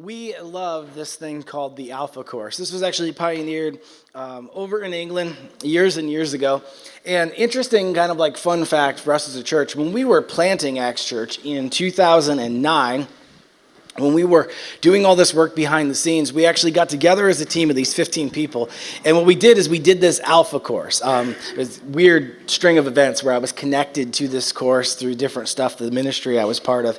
We love this thing called the Alpha Course. This was actually pioneered over in England years and years ago. And interesting kind of like fun fact for us as a church, when we were planting Acts Church in 2009, when we were doing all this work behind the scenes, we actually got together as a team of these 15 people. And what we did is we did this Alpha Course. It was a weird string of events where I was connected to this course through different stuff, the ministry I was part of.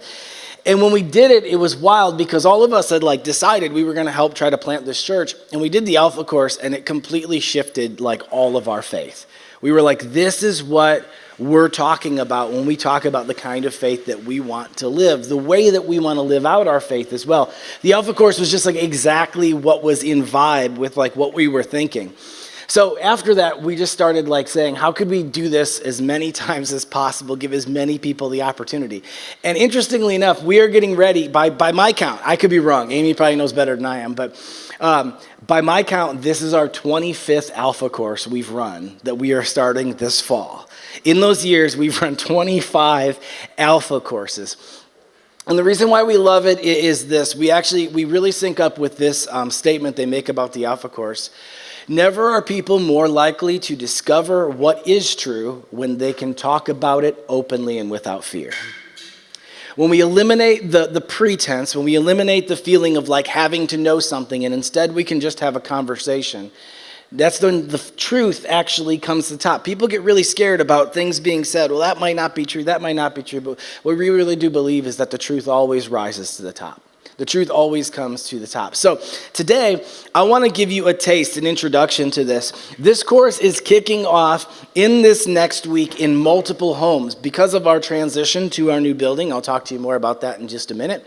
And when we did it, it was wild because all of us had decided we were going to help try to plant this church. And we did the Alpha Course, and it completely shifted all of our faith. We were like, this is what we're talking about when we talk about the kind of faith that we want to live, the way that we want to live out our faith as well. The Alpha Course was just exactly what was in vibe with what we were thinking. So after that, we just started saying, how could we do this as many times as possible, give as many people the opportunity? And interestingly enough, we are getting ready, by my count, I could be wrong, Amy probably knows better than I am, but by my count, this is our 25th Alpha Course we've run that we are starting this fall. In those years, we've run 25 Alpha Courses. And the reason why we love it is this. We really sync up with this statement they make about the Alpha Course. Never are people more likely to discover what is true when they can talk about it openly and without fear. When we eliminate the pretense, when we eliminate the feeling of having to know something, and instead we can just have a conversation, that's when the truth actually comes to the top. People get really scared about things being said. Well, that might not be true, that might not be true, but what we really do believe is that the truth always rises to the top. The truth always comes to the top. So today, I want to give you a taste, an introduction to this. This course is kicking off in this next week in multiple homes because of our transition to our new building. I'll talk to you more about that in just a minute.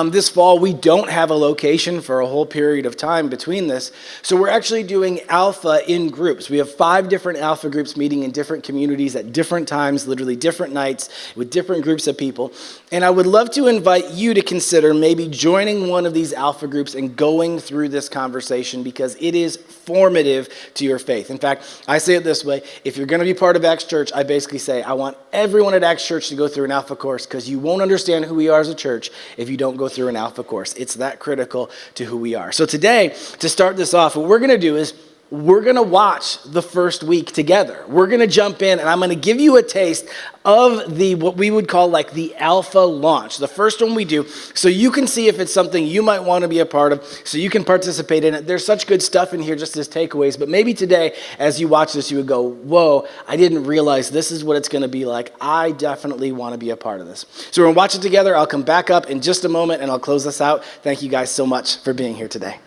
This fall, we don't have a location for a whole period of time between this. So we're actually doing Alpha in groups. We have 5 different Alpha groups meeting in different communities at different times, literally different nights with different groups of people. And I would love to invite you to consider maybe joining one of these Alpha groups and going through this conversation because it is formative to your faith. In fact, I say it this way. If you're going to be part of Acts Church, I basically say I want everyone at Acts Church to go through an Alpha course because you won't understand who we are as a church if you don't go through an Alpha course. It's that critical to who we are. So today, to start this off, what we're going to do is we're going to watch the first week together. We're going to jump in, and I'm going to give you a taste of what we would call the Alpha launch, the first one we do, so you can see if it's something you might want to be a part of, so you can participate in it. There's such good stuff in here just as takeaways, but maybe today, as you watch this, you would go, whoa, I didn't realize this is what it's going to be like. I definitely want to be a part of this. So we're going to watch it together. I'll come back up in just a moment, and I'll close this out. Thank you guys so much for being here today.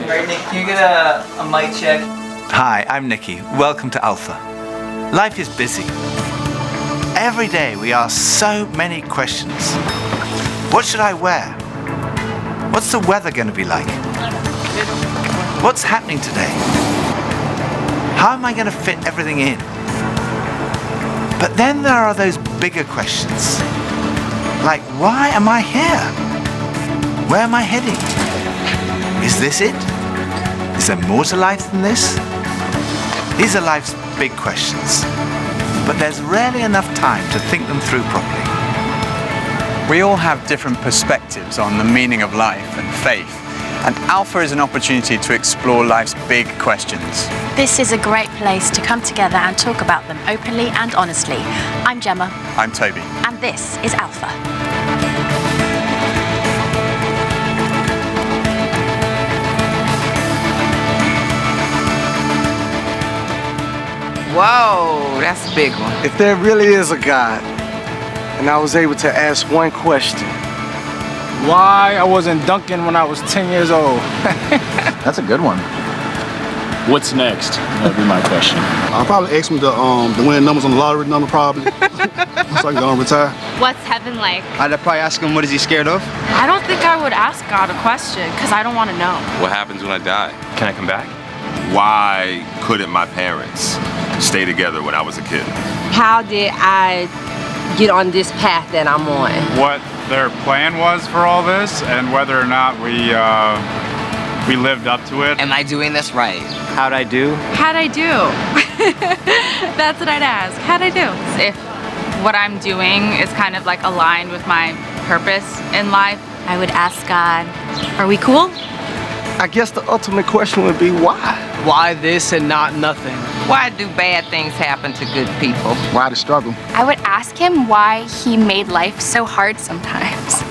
Alright, Nick, can you get a mic check? Hi, I'm Nicky. Welcome to Alpha. Life is busy. Every day we ask so many questions. What should I wear? What's the weather going to be like? What's happening today? How am I going to fit everything in? But then there are those bigger questions. Like, why am I here? Where am I heading? Is this it? Is there more to life than this? These are life's big questions, but there's rarely enough time to think them through properly. We all have different perspectives on the meaning of life and faith, and Alpha is an opportunity to explore life's big questions. This is a great place to come together and talk about them openly and honestly. I'm Gemma. I'm Toby. And this is Alpha. Whoa, that's a big one. If there really is a God, and I was able to ask one question, why I wasn't dunking when I was 10 years old? That's a good one. What's next? That'd be my question. I'll probably ask him to win numbers on the lottery number, probably. So I can go and retire. What's heaven like? I'd probably ask him what is he scared of. I don't think I would ask God a question because I don't want to know. What happens when I die? Can I come back? Why couldn't my parents stay together when I was a kid? How did I get on this path that I'm on. What their plan was for all this and whether or not we lived up to it. Am I doing this right? How'd I do? How'd I do? That's what I'd ask. How'd I do? If what I'm doing is kind of like aligned with my purpose in life, I would ask God, are we cool? I guess the ultimate question would be why? Why this and not nothing? Why do bad things happen to good people? Why the struggle? I would ask him why he made life so hard sometimes.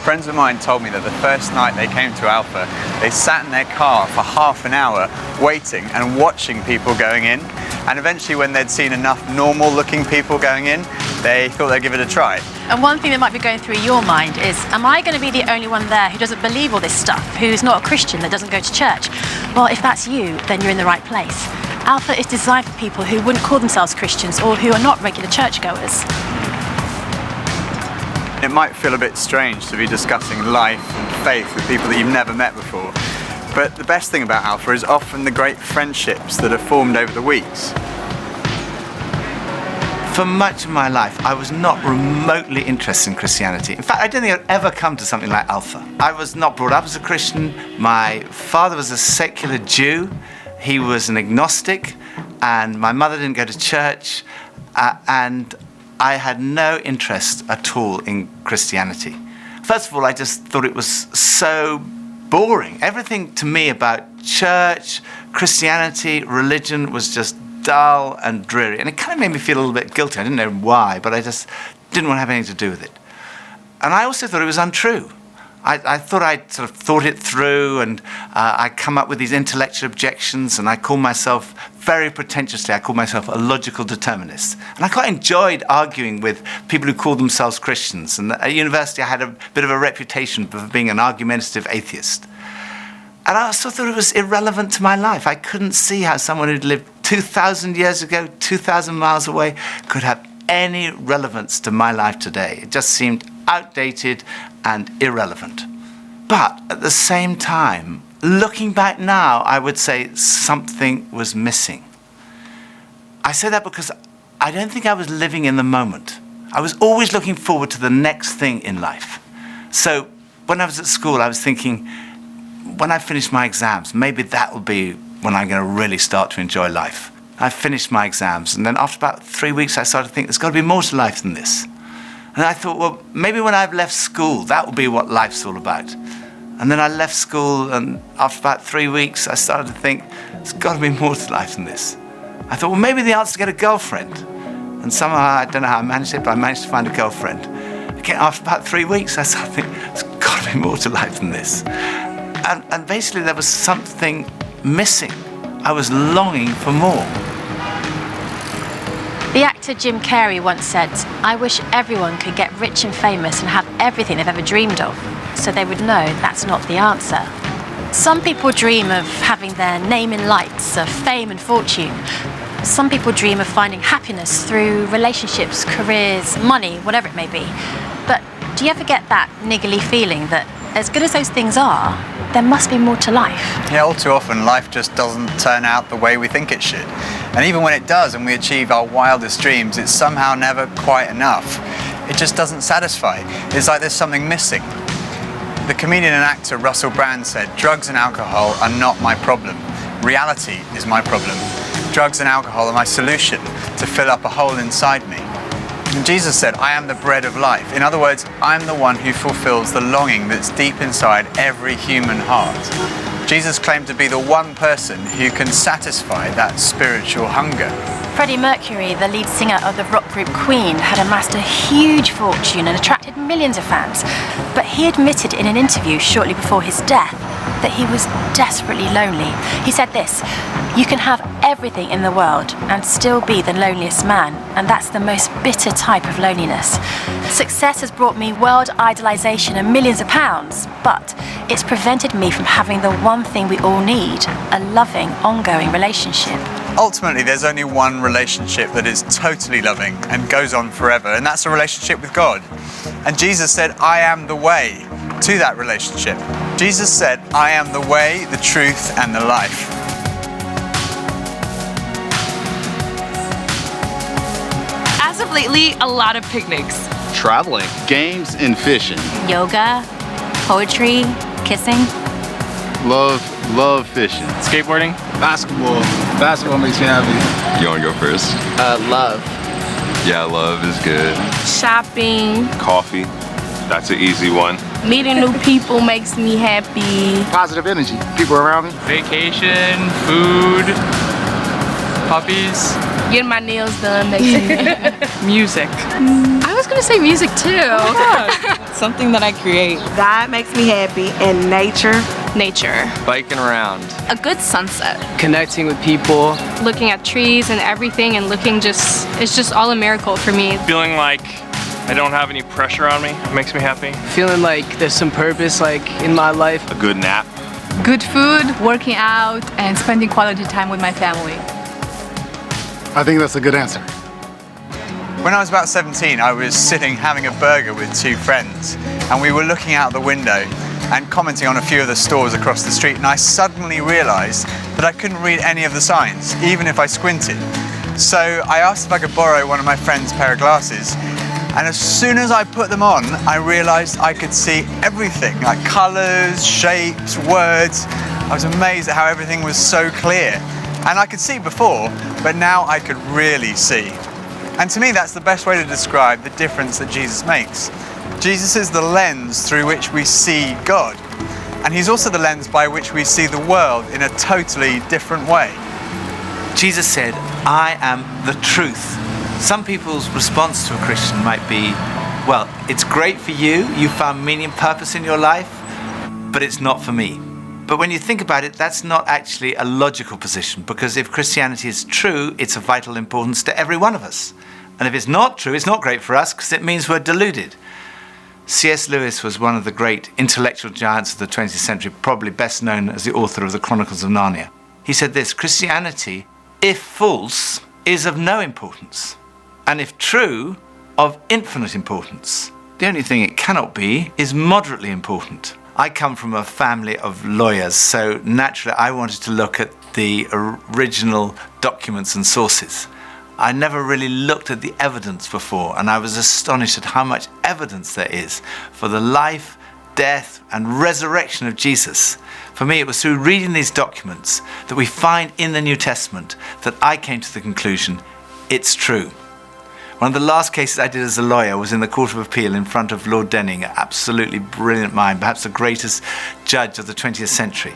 Friends of mine told me that the first night they came to Alpha, they sat in their car for half an hour waiting and watching people going in. And eventually when they'd seen enough normal looking people going in, they thought they'd give it a try. And one thing that might be going through your mind is, am I going to be the only one there who doesn't believe all this stuff, who's not a Christian, that doesn't go to church? Well, if that's you, then you're in the right place. Alpha is designed for people who wouldn't call themselves Christians or who are not regular churchgoers. It might feel a bit strange to be discussing life and faith with people that you've never met before. But the best thing about Alpha is often the great friendships that are formed over the weeks. For much of my life, I was not remotely interested in Christianity. In fact, I don't think I'd ever come to something like Alpha. I was not brought up as a Christian. My father was a secular Jew. He was an agnostic, and my mother didn't go to church, and I had no interest at all in Christianity. First of all, I just thought it was so boring. Everything to me about church, Christianity, religion was just dull and dreary. And it kind of made me feel a little bit guilty. I didn't know why, but I just didn't want to have anything to do with it. And I also thought it was untrue. I thought I'd sort of thought it through, and I'd come up with these intellectual objections, and I called myself, very pretentiously, I called myself a logical determinist. And I quite enjoyed arguing with people who called themselves Christians. And at university, I had a bit of a reputation for being an argumentative atheist. And I also thought it was irrelevant to my life. I couldn't see how someone who'd lived 2,000 years ago, 2,000 miles away, could have any relevance to my life today. It just seemed outdated and irrelevant. But at the same time, looking back now, I would say something was missing. I say that because I don't think I was living in the moment. I was always looking forward to the next thing in life. So when I was at school, I was thinking, when I finish my exams, maybe that will be when I'm going to really start to enjoy life. I finished my exams, and then after about 3 weeks, I started to think there's got to be more to life than this. And I thought, well, maybe when I've left school, that will be what life's all about. And then I left school, and after about 3 weeks, I started to think, there's got to be more to life than this. I thought, well, maybe the answer is to get a girlfriend. And somehow, I don't know how I managed it, but I managed to find a girlfriend. Again, after about 3 weeks, I started to think, there's got to be more to life than this. And basically, there was something missing. I was longing for more. The actor Jim Carrey once said, I wish everyone could get rich and famous and have everything they've ever dreamed of, so they would know that's not the answer. Some people dream of having their name in lights, of fame and fortune. Some people dream of finding happiness through relationships, careers, money, whatever it may be. But do you ever get that niggly feeling that as good as those things are, there must be more to life? Yeah, all too often life just doesn't turn out the way we think it should. And even when it does and we achieve our wildest dreams, it's somehow never quite enough. It just doesn't satisfy. It's like there's something missing. The comedian and actor Russell Brand said, drugs and alcohol are not my problem. Reality is my problem. Drugs and alcohol are my solution to fill up a hole inside me. And Jesus said, I am the bread of life. In other words, I'm the one who fulfills the longing that's deep inside every human heart. Jesus claimed to be the one person who can satisfy that spiritual hunger. Freddie Mercury, the lead singer of the rock group Queen, had amassed a huge fortune and attracted millions of fans. But he admitted in an interview shortly before his death that he was desperately lonely. He said this, you can have everything in the world and still be the loneliest man, and that's the most bitter type of loneliness. Success has brought me world idolization and millions of pounds, but it's prevented me from having the one thing we all need, a loving, ongoing relationship. Ultimately, there's only one relationship that is totally loving and goes on forever, and that's a relationship with God. And Jesus said, I am the way to that relationship. Jesus said, I am the way, the truth, and the life. As of lately, a lot of picnics. Traveling. Games and fishing. Yoga, poetry, kissing. Love fishing. Skateboarding. Basketball. Basketball makes me happy. You want to go first? Love. Yeah, love is good. Shopping. Coffee. That's an easy one. Meeting new people makes me happy. Positive energy. People around me. Vacation, food, puppies, Getting my nails done makes me happy. music. I was gonna say music too. Something that I create. God makes me happy, and nature. Nature. Biking around. A good sunset. Connecting with people. Looking at trees and everything and it's just all a miracle for me. Feeling like I don't have any pressure on me makes me happy. Feeling like there's some purpose like in my life. A good nap. Good food, working out, and spending quality time with my family. I think that's a good answer. When I was about 17, I was sitting having a burger with two friends, and we were looking out the window and commenting on a few of the stores across the street, and I suddenly realized that I couldn't read any of the signs, even if I squinted. So I asked if I could borrow one of my friend's pair of glasses, and as soon as I put them on, I realized I could see everything, like colors, shapes, words. I was amazed at how everything was so clear. And I could see before, but now I could really see. And to me, that's the best way to describe the difference that Jesus makes. Jesus is the lens through which we see God. And he's also the lens by which we see the world in a totally different way. Jesus said, I am the truth. Some people's response to a Christian might be, well, it's great for you, you found meaning and purpose in your life, but it's not for me. But when you think about it, that's not actually a logical position, because if Christianity is true, it's of vital importance to every one of us. And if it's not true, it's not great for us, because it means we're deluded. C.S. Lewis was one of the great intellectual giants of the 20th century, probably best known as the author of the Chronicles of Narnia. He said this: Christianity, if false, is of no importance, and if true, of infinite importance. The only thing it cannot be is moderately important. I come from a family of lawyers, so naturally I wanted to look at the original documents and sources. I never really looked at the evidence before, and I was astonished at how much evidence there is for the life, death, and resurrection of Jesus. For me, it was through reading these documents that we find in the New Testament that I came to the conclusion, it's true. One of the last cases I did as a lawyer was in the Court of Appeal in front of Lord Denning, an absolutely brilliant mind, perhaps the greatest judge of the 20th century.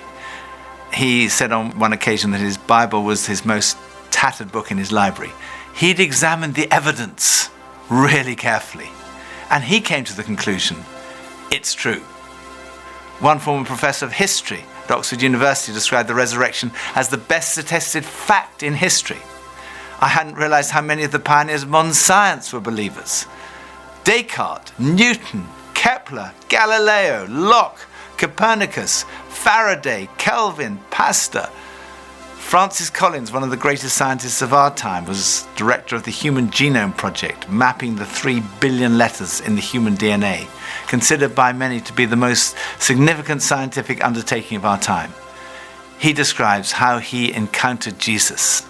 He said on one occasion that his Bible was his most tattered book in his library. He'd examined the evidence really carefully, and he came to the conclusion, it's true. One former professor of history at Oxford University described the resurrection as the best attested fact in history. I hadn't realized how many of the pioneers of modern science were believers. Descartes, Newton, Kepler, Galileo, Locke, Copernicus, Faraday, Kelvin, Pasteur. Francis Collins, one of the greatest scientists of our time, was director of the Human Genome Project, mapping the 3 billion letters in the human DNA, considered by many to be the most significant scientific undertaking of our time. He describes how he encountered Jesus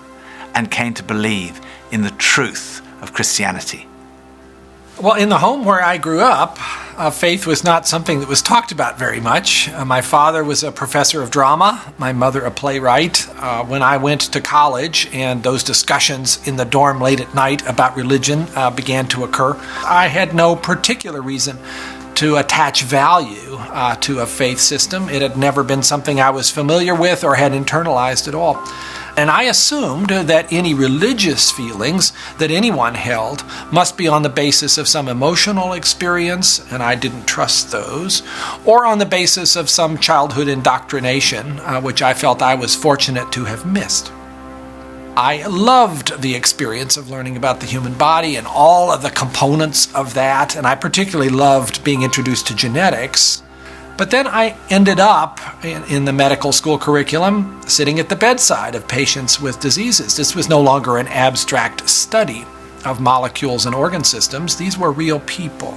and came to believe in the truth of Christianity. Well, in the home where I grew up, faith was not something that was talked about very much. My father was a professor of drama, my mother a playwright. When I went to college and those discussions in the dorm late at night about religion began to occur, I had no particular reason to attach value to a faith system. It had never been something I was familiar with or had internalized at all. And I assumed that any religious feelings that anyone held must be on the basis of some emotional experience, and I didn't trust those, or on the basis of some childhood indoctrination, which I felt I was fortunate to have missed. I loved the experience of learning about the human body and all of the components of that, and I particularly loved being introduced to genetics. But then I ended up in the medical school curriculum sitting at the bedside of patients with diseases. This was no longer an abstract study of molecules and organ systems. These were real people.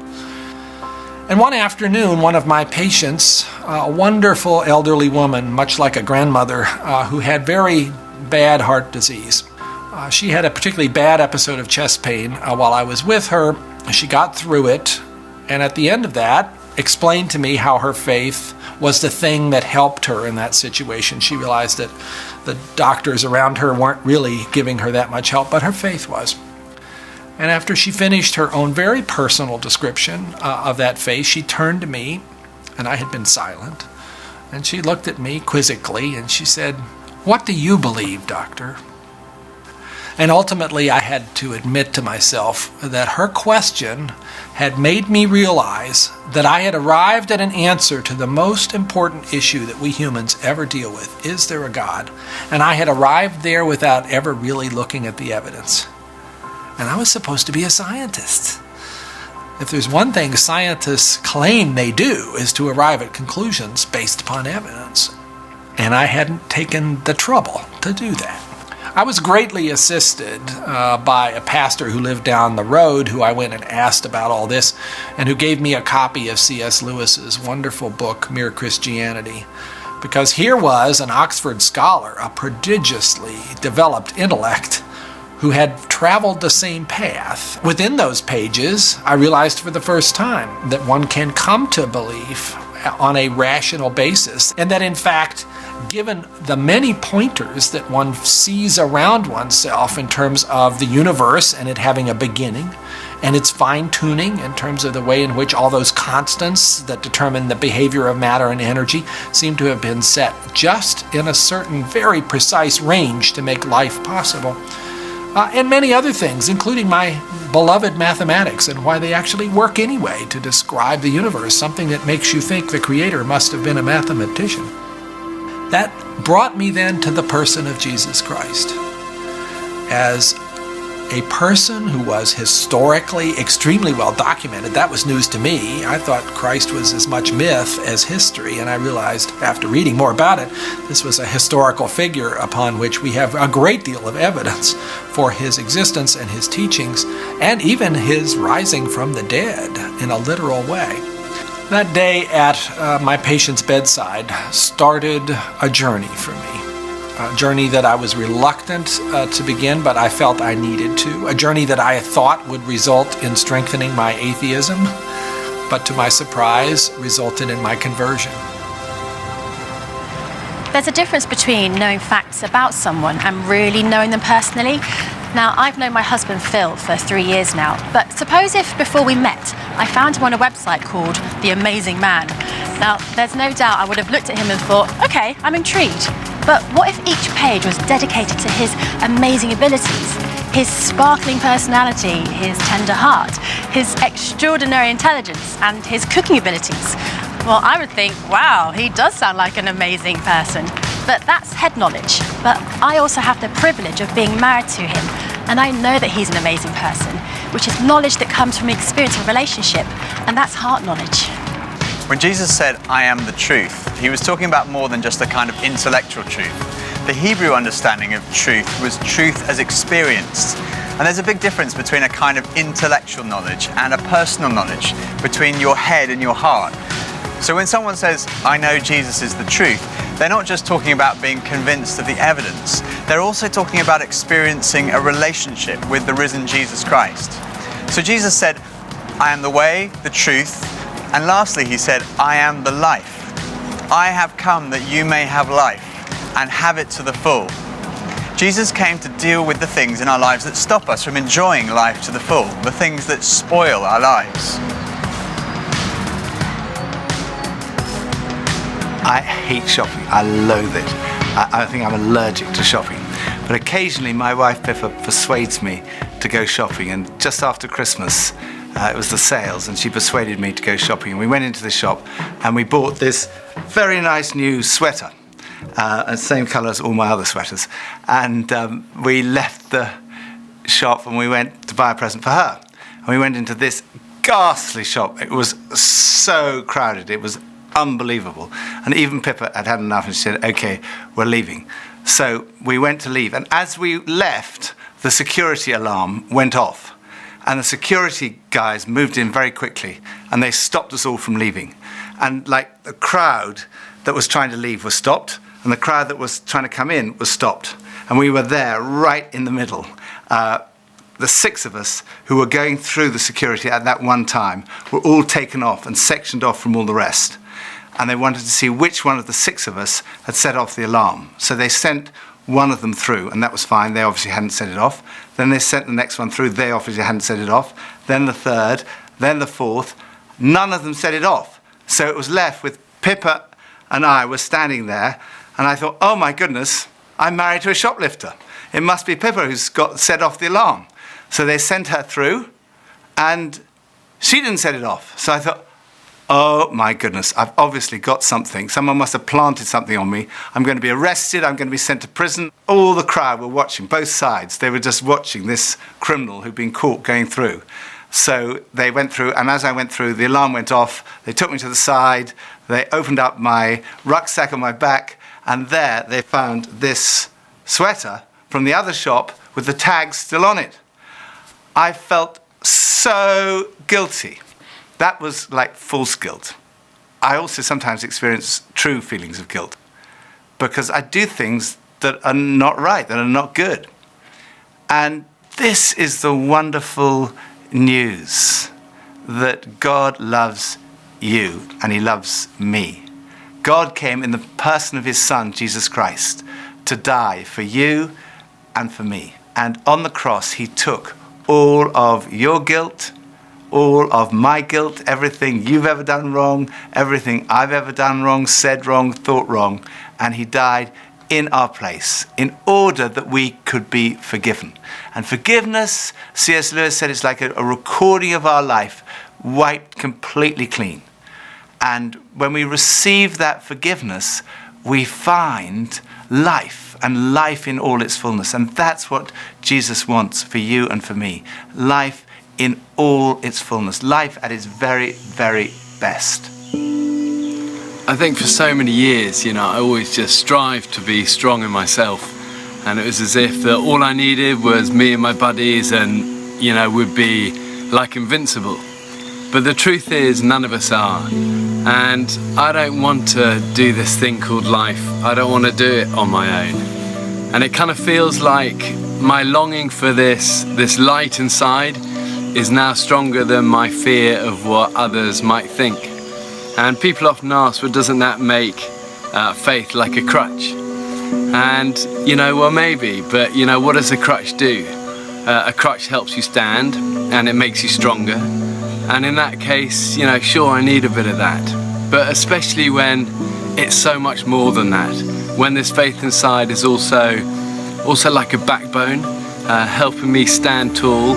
And one afternoon, one of my patients, a wonderful elderly woman, much like a grandmother, who had very bad heart disease, She had a particularly bad episode of chest pain while I was with her. She got through it, and at the end of that, explained to me how her faith was the thing that helped her in that situation. She realized that the doctors around her weren't really giving her that much help, but her faith was. And after she finished her own very personal description of that faith, she turned to me, and I had been silent, and she looked at me quizzically, and she said, "What do you believe, doctor?" And ultimately, I had to admit to myself that her question had made me realize that I had arrived at an answer to the most important issue that we humans ever deal with. Is there a God? And I had arrived there without ever really looking at the evidence. And I was supposed to be a scientist. If there's one thing scientists claim they do, is to arrive at conclusions based upon evidence. And I hadn't taken the trouble to do that. I was greatly assisted by a pastor who lived down the road, who I went and asked about all this, and who gave me a copy of C.S. Lewis's wonderful book, Mere Christianity. Because here was an Oxford scholar, a prodigiously developed intellect, who had traveled the same path. Within those pages, I realized for the first time that one can come to belief on a rational basis, and that in fact, given the many pointers that one sees around oneself in terms of the universe and it having a beginning, and its fine-tuning in terms of the way in which all those constants that determine the behavior of matter and energy seem to have been set just in a certain very precise range to make life possible. And many other things, including my beloved mathematics and why they actually work anyway to describe the universe, something that makes you think the Creator must have been a mathematician. That brought me then to the person of Jesus Christ as a person who was historically extremely well documented. That was news to me. I thought Christ was as much myth as history, and I realized after reading more about it, this was a historical figure upon which we have a great deal of evidence for his existence and his teachings, and even his rising from the dead in a literal way. That day at my patient's bedside started a journey for me. A journey that I was reluctant to begin, but I felt I needed to. A journey that I thought would result in strengthening my atheism, but to my surprise, resulted in my conversion. There's a difference between knowing facts about someone and really knowing them personally. Now, I've known my husband Phil for 3 years now, but suppose if before we met, I found him on a website called The Amazing Man. Now, there's no doubt I would have looked at him and thought, okay, I'm intrigued. But what if each page was dedicated to his amazing abilities, his sparkling personality, his tender heart, his extraordinary intelligence, and his cooking abilities? Well, I would think, wow, he does sound like an amazing person. But that's head knowledge. But I also have the privilege of being married to him, and I know that he's an amazing person, which is knowledge that comes from experience of relationship, and that's heart knowledge. When Jesus said, "I am the truth," he was talking about more than just a kind of intellectual truth. The Hebrew understanding of truth was truth as experienced. And there's a big difference between a kind of intellectual knowledge and a personal knowledge, between your head and your heart. So when someone says, "I know Jesus is the truth," they're not just talking about being convinced of the evidence. They're also talking about experiencing a relationship with the risen Jesus Christ. So Jesus said, "I am the way, the truth," and lastly he said, "I am the life. I have come that you may have life and have it to the full." Jesus came to deal with the things in our lives that stop us from enjoying life to the full, the things that spoil our lives. I hate shopping. I loathe it. I think I'm allergic to shopping. But occasionally my wife Pippa persuades me to go shopping, and just after Christmas, it was the sales, and she persuaded me to go shopping. And we went into the shop and we bought this very nice new sweater, and same colour as all my other sweaters. And we left the shop and we went to buy a present for her. And we went into this ghastly shop. It was so crowded. It was unbelievable. And even Pippa had had enough and she said, "Okay, we're leaving." So we went to leave. And as we left, the security alarm went off. And the security guys moved in very quickly and they stopped us all from leaving. And like the crowd that was trying to leave was stopped, and the crowd that was trying to come in was stopped. And we were there right in the middle. The 6 of us who were going through the security at that one time were all taken off and sectioned off from all the rest. And they wanted to see which one of the 6 of us had set off the alarm. So they sent one of them through, and that was fine. They obviously hadn't set it off. Then they sent the next one through. They obviously hadn't set it off. Then the 3rd, then the 4th. None of them set it off. So it was left with Pippa and I were standing there, and I thought, oh my goodness, I'm married to a shoplifter. It must be Pippa who's got set off the alarm. So they sent her through, and she didn't set it off. So I thought, oh my goodness, I've obviously got something. Someone must have planted something on me. I'm going to be arrested. I'm going to be sent to prison. All the crowd were watching, both sides. They were just watching this criminal who'd been caught going through. So they went through, and as I went through, the alarm went off. They took me to the side. They opened up my rucksack on my back, and there they found this sweater from the other shop with the tag still on it. I felt so guilty. That was like false guilt. I also sometimes experience true feelings of guilt because I do things that are not right, that are not good. And this is the wonderful news that God loves you and he loves me. God came in the person of his Son, Jesus Christ, to die for you and for me. And on the cross, he took all of your guilt, all of my guilt, everything you've ever done wrong, everything I've ever done wrong, said wrong, thought wrong, and he died in our place in order that we could be forgiven. And forgiveness, C.S. Lewis said, it's like a recording of our life, wiped completely clean. And when we receive that forgiveness, we find life, and life in all its fullness. And that's what Jesus wants for you and for me. Life in all its fullness. Life at its very, very best. I think for so many years, I always just strived to be strong in myself. And it was as if that all I needed was me and my buddies and, we'd be like invincible. But the truth is, none of us are. And I don't want to do this thing called life. I don't want to do it on my own. And it kind of feels like my longing for this light inside is now stronger than my fear of what others might think. And people often ask, well, doesn't that make faith like a crutch? And, well, maybe, but, what does a crutch do? A crutch helps you stand and it makes you stronger. And in that case, sure, I need a bit of that. But especially when it's so much more than that. When this faith inside is also like a backbone, helping me stand tall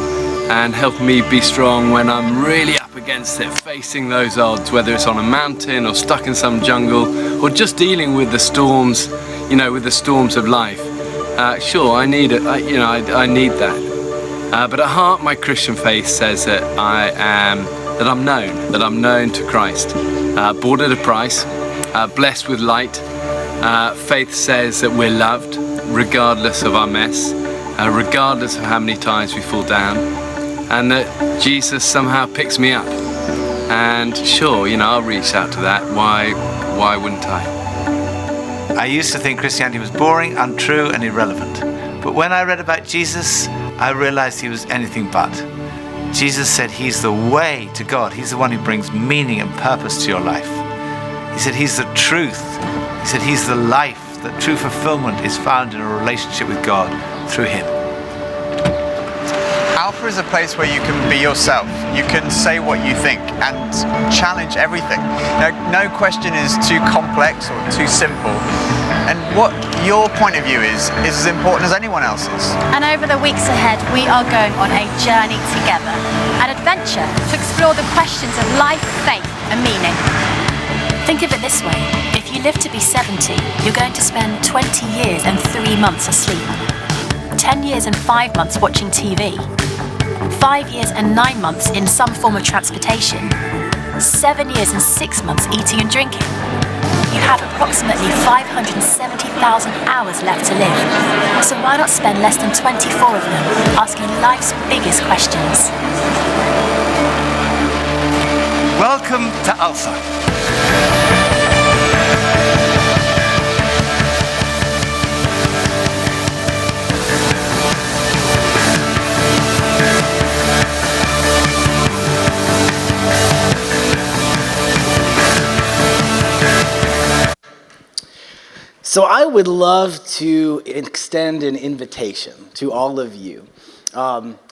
and helping me be strong when I'm really up against it, facing those odds, whether it's on a mountain or stuck in some jungle or just dealing with the storms, with the storms of life. Sure, I need it. I need that. But at heart, my Christian faith says that I'm known to Christ, bought at a price, blessed with light. Faith says that we're loved, regardless of our mess, regardless of how many times we fall down, and that Jesus somehow picks me up. And sure, I'll reach out to that. Why wouldn't I? I used to think Christianity was boring, untrue, and irrelevant. But when I read about Jesus, I realized he was anything but. Jesus said he's the way to God. He's the one who brings meaning and purpose to your life. He said he's the truth. He said he's the life. That true fulfillment is found in a relationship with God through him. Alpha is a place where you can be yourself. You can say what you think and challenge everything. No question is too complex or too simple. And what your point of view is as important as anyone else's. And over the weeks ahead, we are going on a journey together, an adventure to explore the questions of life, faith, and meaning. Think of it this way. If you live to be 70, you're going to spend 20 years and 3 months asleep, 10 years and 5 months watching TV, 5 years and 9 months in some form of transportation, 7 years and 6 months eating and drinking. You have approximately 570,000 hours left to live. So why not spend less than 24 of them asking life's biggest questions? Welcome to Alpha. So I would love to extend an invitation to all of you.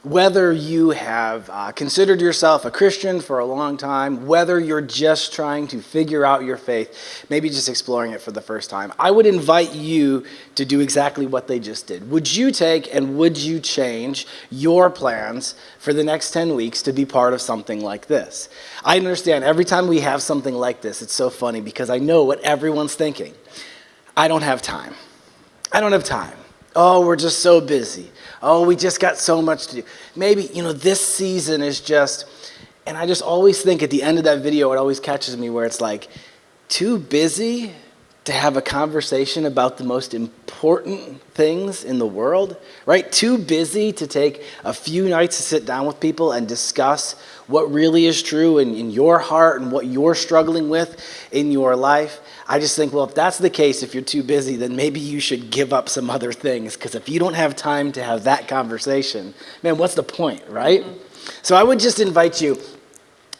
Whether you have considered yourself a Christian for a long time, whether you're just trying to figure out your faith, maybe just exploring it for the first time, I would invite you to do exactly what they just did. Would you take and would you change your plans for the next 10 weeks to be part of something like this? I understand every time we have something like this, it's so funny because I know what everyone's thinking. I don't have time. I don't have time. Oh, we're just so busy. Oh, we just got so much to do. Maybe, this season is just, and I just always think at the end of that video, it always catches me where it's like, too busy to have a conversation about the most important things in the world, right? Too busy to take a few nights to sit down with people and discuss what really is true in your heart and what you're struggling with in your life. I just think, well, if that's the case, if you're too busy, then maybe you should give up some other things, because if you don't have time to have that conversation, man, what's the point, right? So I would just invite you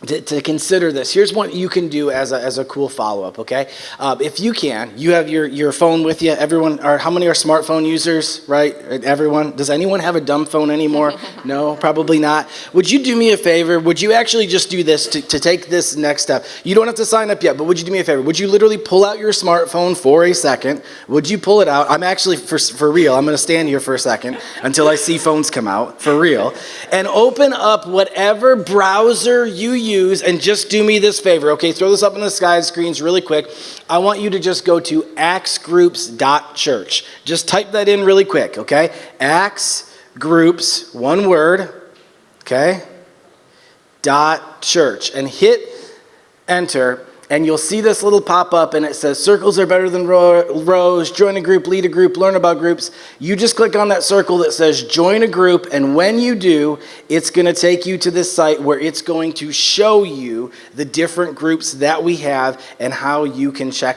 to consider this. Here's what you can do as a cool follow-up, okay? If you can, you have your phone with you. Everyone, how many are smartphone users, right? Everyone? Does anyone have a dumb phone anymore? No, probably not. Would you do me a favor? Would you actually just do this to take this next step? You don't have to sign up yet, but would you do me a favor? Would you literally pull out your smartphone for a second? Would you pull it out? I'm actually, for real, I'm going to stand here for a second until I see phones come out, for real, and open up whatever browser you use, and just do me this favor, okay? Throw this up on the sky screens really quick. I want you to just go to axgroups.church. Just type that in really quick, okay? axgroups, one word, okay? .church, and hit enter, and you'll see this little pop-up, and it says, circles are better than rows, join a group, lead a group, learn about groups. You just click on that circle that says join a group, and when you do, it's going to take you to this site where it's going to show you the different groups that we have and how you can check